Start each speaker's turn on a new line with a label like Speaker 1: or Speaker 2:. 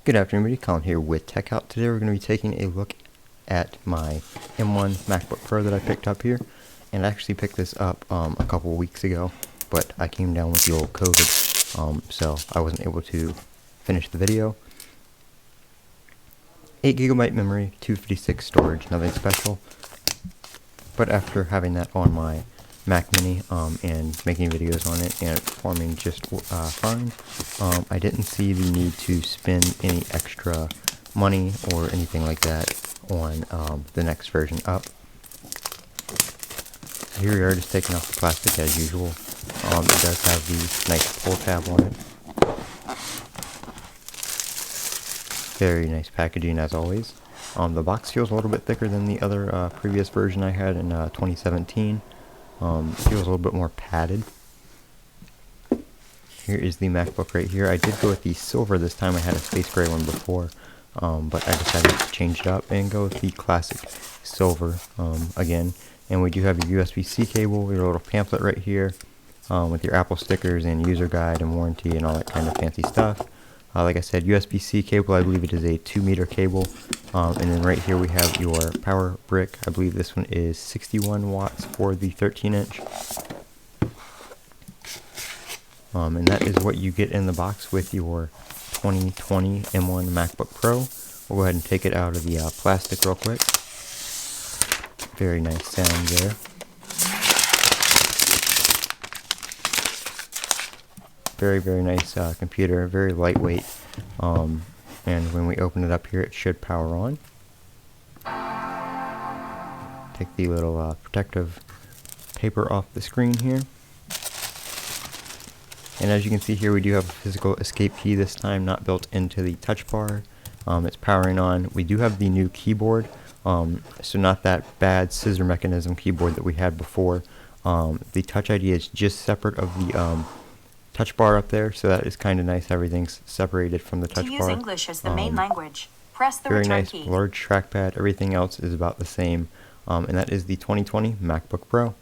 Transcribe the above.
Speaker 1: Good afternoon, everybody. Colin here with Techout. Today we're going to be taking a look at my M1 MacBook Pro that I picked up here. And I actually picked this up a couple weeks ago, but I came down with the old COVID, so I wasn't able to finish the video. 8GB memory, 256 storage, nothing special. But after having that on my Mac Mini and making videos on it and performing just fine, I didn't see the need to spend any extra money or anything like that on the next version up. So here we are, just taking off the plastic as usual. It does have the nice pull tab on it. Very nice packaging as always. The box feels a little bit thicker than the other previous version I had in 2017. Feels a little bit more padded. Here is the MacBook right here. I did go with the silver this time. I had a space gray one before, but I decided to change it up and go with the classic silver again. And we do have a USB-C cable, your little pamphlet right here with your Apple stickers and user guide and warranty and all that kind of fancy stuff. Like I said, USB-C cable, I believe it is a 2-meter cable. And then right here we have your power brick. I believe this one is 61 watts for the 13-inch. And that is what you get in the box with your 2020 M1 MacBook Pro. We'll go ahead and take it out of the plastic real quick. Very nice sound there. Very nice computer, very lightweight, and when we open it up here it should power on. Take the little protective paper off the screen here, and as you can see here we do have a physical escape key this time, not built into the touch bar. It's powering on. We do have the new keyboard, so not that bad scissor mechanism keyboard that we had before. The Touch ID is just separate of the touch bar up there, so that is kind of nice. Everything's separated from the touch bar.
Speaker 2: To use English as the main language, press the
Speaker 1: very
Speaker 2: return
Speaker 1: nice
Speaker 2: key.
Speaker 1: large trackpad. Everything else is about the same, and that is the 2020 MacBook Pro.